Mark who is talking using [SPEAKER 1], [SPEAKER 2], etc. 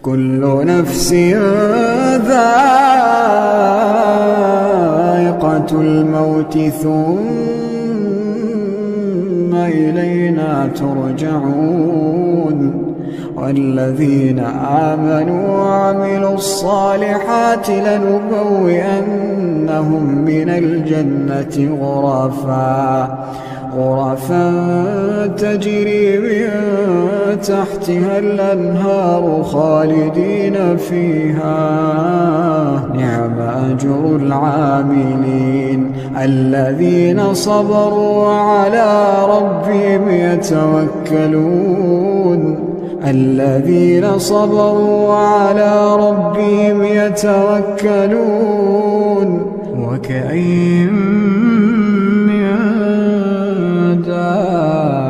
[SPEAKER 1] كل نفس ذائقة الموت ثم إلينا ترجعون والذين آمنوا وعملوا الصالحات لنبوئنهم من الجنة غرفا تجري من تحتها الأنهار خالدين فيها نعم أجر العاملين الذين صبروا على ربهم يتوكلون وكأين من دابة